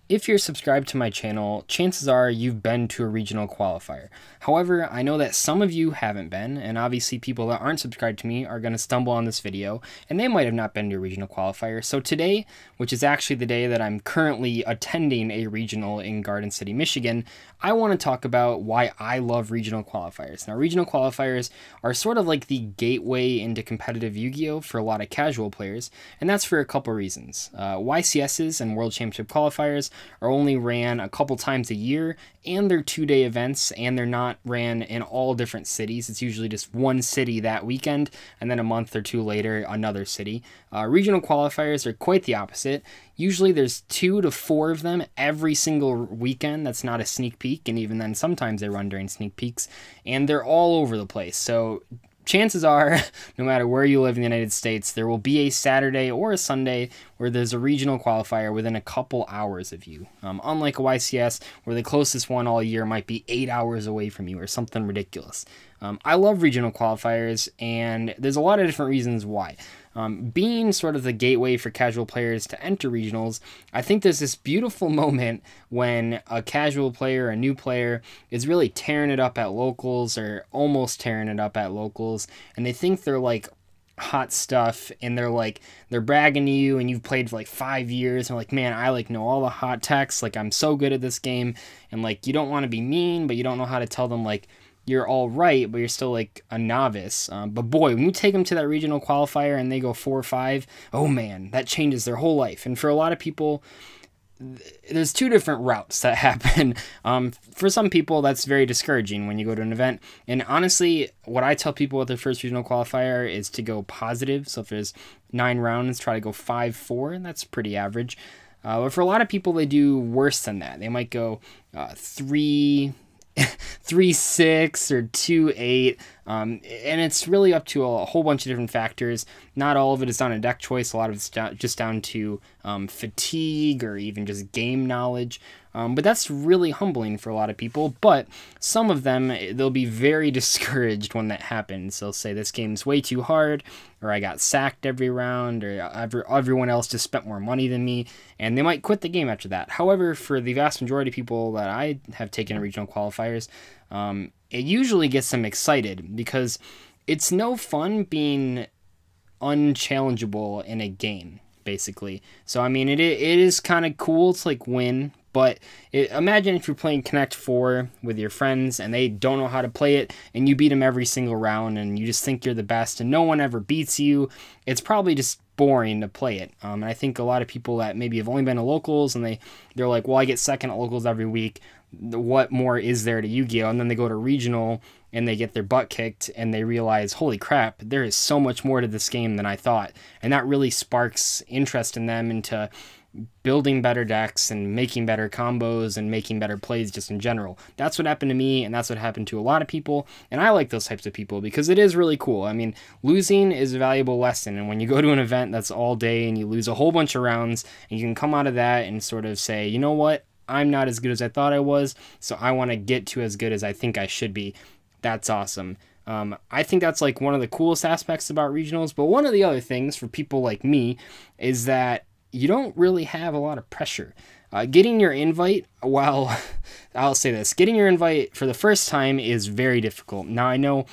If you're subscribed to my channel, chances are you've been to a regional qualifier. However, I know that some of you haven't been, and obviously people that aren't subscribed to me are going to stumble on this video, and they might have not been to a regional qualifier. So today, which is actually the day that I'm currently attending a regional in Garden City, Michigan, I want to talk about why I love regional qualifiers. Now, regional qualifiers are sort of like the gateway into competitive Yu-Gi-Oh! For a lot of casual players, and that's for a couple reasons. YCSs and World Championship qualifiers are only ran a couple times a year, and they're 2-day events, and they're not ran in all different cities. It's usually just one city that weekend, and then a month or two later, another city. Regional qualifiers are quite the opposite. Usually there's 2 to 4 of them every single weekend. That's not a sneak peek, and even then sometimes they run during sneak peeks, and they're all over the place. So chances are, no matter where you live in the United States, there will be a Saturday or a Sunday where there's a regional qualifier within a couple hours of you. Unlike a YCS, where the closest one all year might be 8 hours away from you or something ridiculous. I love regional qualifiers, and there's a lot of different reasons why. Being sort of the gateway for casual players to enter regionals, I think there's this beautiful moment when a casual player, a new player, is really tearing it up at locals or almost tearing it up at locals, and they think they're like hot stuff, and they're bragging to you, and you've played for like 5 years, and like, man, I like know all the hot techs, like I'm so good at this game, and like you don't want to be mean, but you don't know how to tell them like you're all right, but you're still like a novice. But boy, when you take them to that regional qualifier and they go 4 or 5, oh man, that changes their whole life. And for a lot of people, there's 2 different routes that happen. For some people, that's very discouraging when you go to an event. And honestly, what I tell people with their first regional qualifier is to go positive. So if there's 9 rounds, try to go 5-4, and that's pretty average. But for a lot of people, they do worse than that. They might go 3-6 or 2-8, and it's really up to a whole bunch of different factors. Not all of it is down to deck choice. A lot of it's just down to fatigue or even just game knowledge. But that's really humbling for a lot of people. But some of them, they'll be very discouraged when that happens. They'll say this game's way too hard, or I got sacked every round, or everyone else just spent more money than me, and they might quit the game after that. However, for the vast majority of people that I have taken in regional qualifiers, it usually gets them excited, because it's no fun being unchallengeable in a game, basically. So, I mean, it is kind of cool to, like, win, but imagine if you're playing Connect 4 with your friends and they don't know how to play it, and you beat them every single round, and you just think you're the best, and no one ever beats you. It's probably just boring to play it. And I think a lot of people that maybe have only been to locals, and they're like, well, I get second at locals every week, what more is there to Yu-Gi-Oh? And then they go to regional and they get their butt kicked, and they realize, holy crap, there is so much more to this game than I thought. And that really sparks interest in them into building better decks and making better combos and making better plays just in general. That's what happened to me, and that's what happened to a lot of people, and I like those types of people because it is really cool. I mean, losing is a valuable lesson, and when you go to an event that's all day and you lose a whole bunch of rounds, and you can come out of that and sort of say, you know what, I'm not as good as I thought I was, so I want to get to as good as I think I should be. That's awesome. I think that's like one of the coolest aspects about regionals, but one of the other things for people like me is that you don't really have a lot of pressure. Getting your invite, well, I'll say this, getting your invite for the first time is very difficult. Now, I know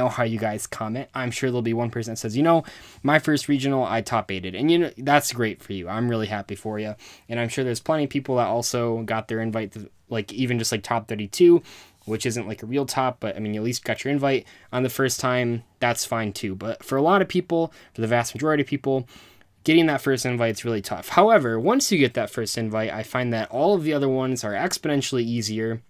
how you guys comment. I'm sure there'll be one person that says, you know, my first regional, I top 8'd, and you know, that's great for you. I'm really happy for you. And I'm sure there's plenty of people that also got their invite, like even just like top 32, which isn't like a real top, but I mean, you at least got your invite on the first time. That's fine too. But for a lot of people, for the vast majority of people, getting that first invite is really tough. However, once you get that first invite, I find that all of the other ones are exponentially easier.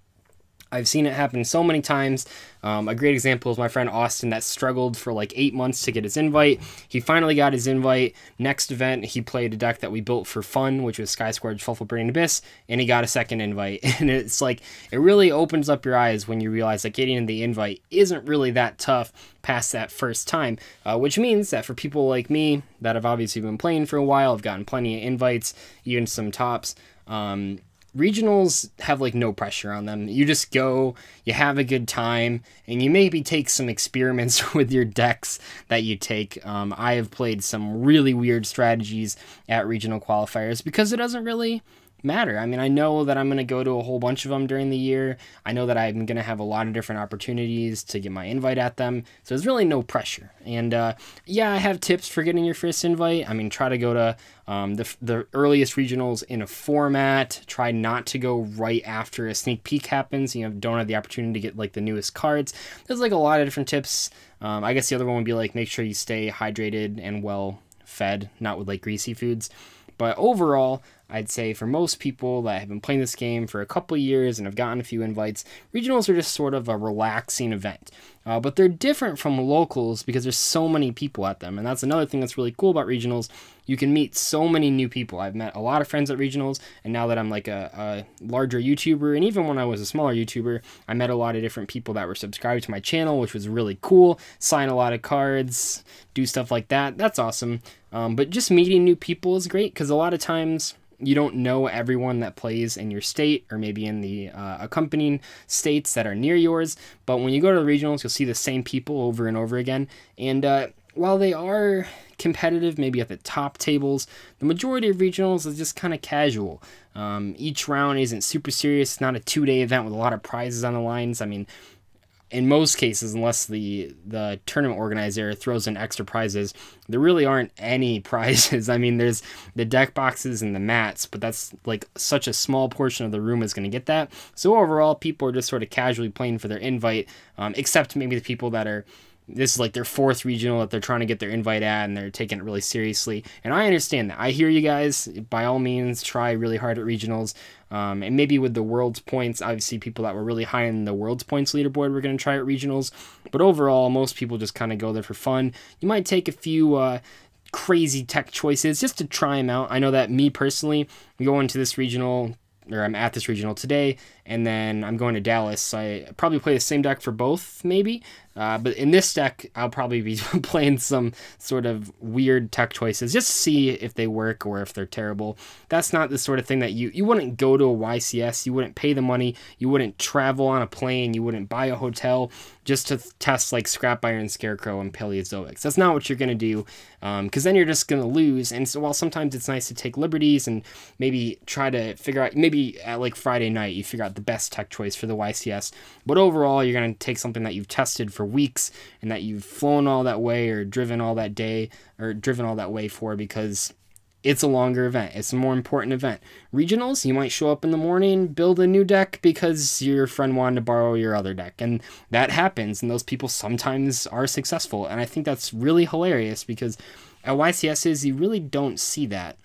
I've seen it happen so many times. A great example is my friend Austin that struggled for like 8 months to get his invite. He finally got his invite. Next event, he played a deck that we built for fun, which was Sky Squared Shuffle Burning Abyss, and he got a second invite. And it's like, it really opens up your eyes when you realize that getting the invite isn't really that tough past that first time, which means that for people like me that have obviously been playing for a while, I've gotten plenty of invites, even some tops, regionals have like no pressure on them. You just go, you have a good time, and you maybe take some experiments with your decks that you take. I have played some really weird strategies at regional qualifiers because it doesn't really matter. I mean, I know that I'm going to go to a whole bunch of them during the year. I know that I'm going to have a lot of different opportunities to get my invite at them. So there's really no pressure. And yeah, I have tips for getting your first invite. I mean, try to go to the earliest regionals in a format. Try not to go right after a sneak peek happens. You know, don't have the opportunity to get like the newest cards. There's like a lot of different tips. I guess the other one would be like make sure you stay hydrated and well fed, not with like greasy foods. But overall, I'd say for most people that have been playing this game for a couple years and have gotten a few invites, regionals are just sort of a relaxing event. But they're different from locals because there's so many people at them. And that's another thing that's really cool about regionals. You can meet so many new people. I've met a lot of friends at regionals, and now that I'm like a larger YouTuber, and even when I was a smaller YouTuber, I met a lot of different people that were subscribed to my channel, which was really cool. Sign a lot of cards, do stuff like that. That's awesome. But just meeting new people is great because a lot of times you don't know everyone that plays in your state or maybe in the accompanying states that are near yours. But when you go to the regionals, you'll see the same people over and over again. And while they are competitive, maybe at the top tables, the majority of regionals is just kind of casual. Each round isn't super serious. It's not a 2-day event with a lot of prizes on the lines. I mean, in most cases, unless the tournament organizer throws in extra prizes, there really aren't any prizes. I mean, there's the deck boxes and the mats, but that's like such a small portion of the room is going to get that. So overall, people are just sort of casually playing for their invite, except maybe the people that are, this is like their 4th regional that they're trying to get their invite at and they're taking it really seriously. And I understand that. I hear you guys. By all means, try really hard at regionals. And maybe with the world's points, obviously people that were really high in the world's points leaderboard were going to try at regionals. But overall, most people just kind of go there for fun. You might take a few crazy tech choices just to try them out. I know that me personally, going to this regional, or I'm at this regional today, and then I'm going to Dallas. So I probably play the same deck for both, maybe. But in this deck, I'll probably be playing some sort of weird tech choices just to see if they work or if they're terrible. That's not the sort of thing that you wouldn't go to a YCS. You wouldn't pay the money. You wouldn't travel on a plane. You wouldn't buy a hotel just to test like Scrap Iron, Scarecrow, and Paleozoics. That's not what you're going to do, because then you're just going to lose. And so while sometimes it's nice to take liberties and maybe try to figure out, maybe at like Friday night, you figure out the best tech choice for the YCS. But overall, you're going to take something that you've tested for weeks and that you've flown all that way or driven all that day or driven all that way for, because it's a longer event. It's a more important event. Regionals, you might show up in the morning, build a new deck because your friend wanted to borrow your other deck. And that happens, and those people sometimes are successful. And I think that's really hilarious because at YCSs, you really don't see that.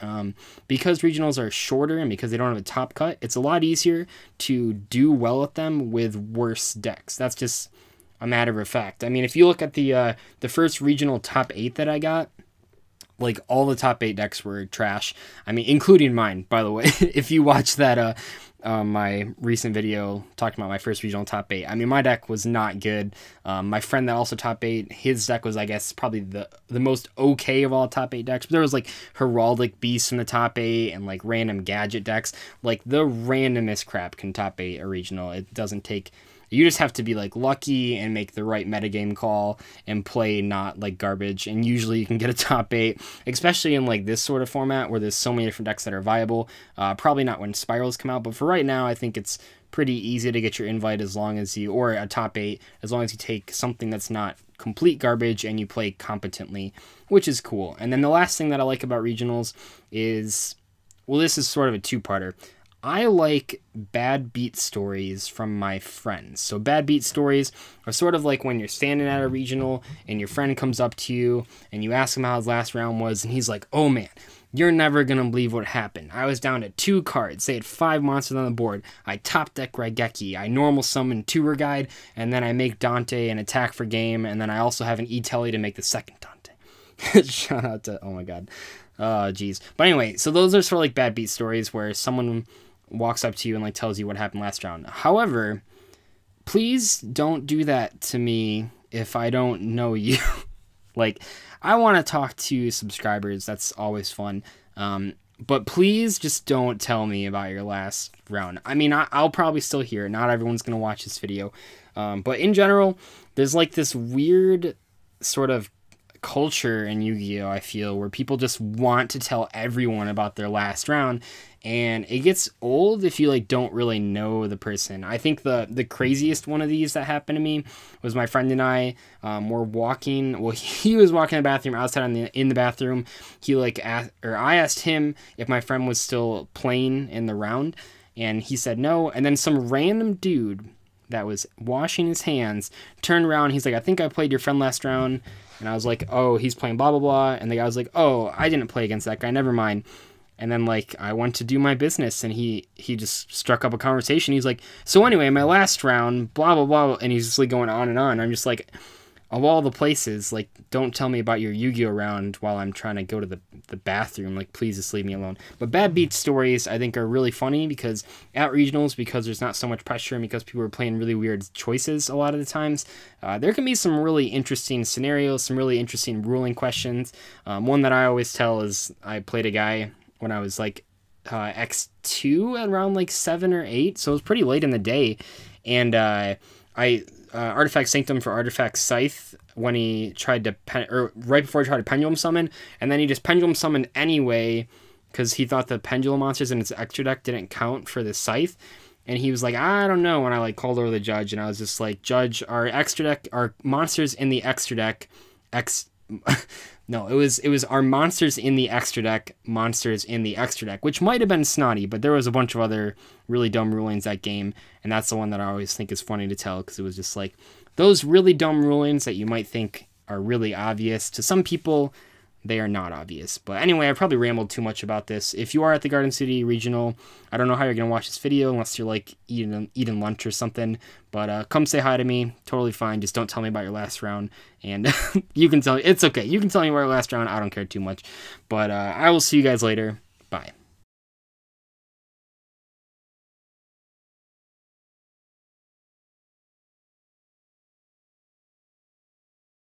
Because regionals are shorter and because they don't have a top cut, it's a lot easier to do well at them with worse decks. That's just a matter of fact. I mean, if you look at the first regional top 8 that I got, like all the top 8 decks were trash. I mean, including mine, by the way. If you watch that my recent video talking about my first regional top 8, I mean, my deck was not good. My friend that also top 8, his deck was, I guess, probably the most okay of all top 8 decks. But there was like Heraldic Beasts in the top 8 and like random gadget decks. Like the randomest crap can top 8 a regional. It doesn't take. You just have to be like lucky and make the right metagame call and play not like garbage. And usually you can get a top 8, especially in like this sort of format where there's so many different decks that are viable. Probably not when Spirals come out, but for right now, I think it's pretty easy to get your invite as long as you, or a top 8, as long as you take something that's not complete garbage and you play competently, which is cool. And then the last thing that I like about regionals is, well, this is sort of a two-parter. I like bad beat stories from my friends. So bad beat stories are sort of like when you're standing at a regional and your friend comes up to you and you ask him how his last round was, and he's like, oh man, you're never going to believe what happened. I was down to 2 cards. They had 5 monsters on the board. I top deck Raigeki. I normal summon Tour Guide, and then I make Dante an attack for game, and then I also have an E-Telly to make the second Dante. Shout out to, oh my god. Oh, geez. But anyway, so those are sort of like bad beat stories where someone walks up to you and like tells you what happened last round. However, please don't do that to me if I don't know you. Like, I want to talk to subscribers. That's always fun. But please just don't tell me about your last round. I mean, I'll probably still hear it. Not everyone's going to watch this video. But in general, there's like this weird sort of culture in Yu-Gi-Oh! I feel, where people just want to tell everyone about their last round, and it gets old if you like don't really know the person. I think the craziest one of these that happened to me was my friend and I were walking. Well, he was walking in the bathroom outside in the bathroom. He like I asked him if my friend was still playing in the round, and he said no. And then some random dude that was washing his hands turned around. He's like, I think I played your friend last round. And I was like, oh, he's playing blah, blah, blah. And the guy was like, oh, I didn't play against that guy. Never mind. And then, like, I went to do my business, and he just struck up a conversation. He's like, so anyway, my last round, blah, blah, blah. And he's just, like, going on and on. I'm just like, of all the places, like, don't tell me about your Yu-Gi-Oh! Round while I'm trying to go to the bathroom. Like, please just leave me alone. But Bad Beat stories, I think, are really funny because at regionals, because there's not so much pressure and because people are playing really weird choices a lot of the times, there can be some really interesting scenarios, some really interesting ruling questions. One that I always tell is I played a guy when I was, like, X2 around, like, 7 or 8, so it was pretty late in the day, and Artifact Sanctum for Artifact Scythe when he tried to, right before he tried to Pendulum Summon, and then he just Pendulum Summoned anyway because he thought the Pendulum monsters in his extra deck didn't count for the Scythe, and he was like, I don't know, and I like called over the judge, and I was just like, Judge, our extra deck, our monsters in the extra deck, no, it was our monsters in the extra deck, monsters in the extra deck, which might have been snotty, but there was a bunch of other really dumb rulings that game, and that's the one that I always think is funny to tell, because it was just like, those really dumb rulings that you might think are really obvious, to some people, they are not obvious. But anyway, I probably rambled too much about this. If you are at the Garden City Regional, I don't know how you're going to watch this video unless you're like eating lunch or something, but come say hi to me. Totally fine. Just don't tell me about your last round, and you can tell me, it's okay. You can tell me about your last round. I don't care too much, but I will see you guys later.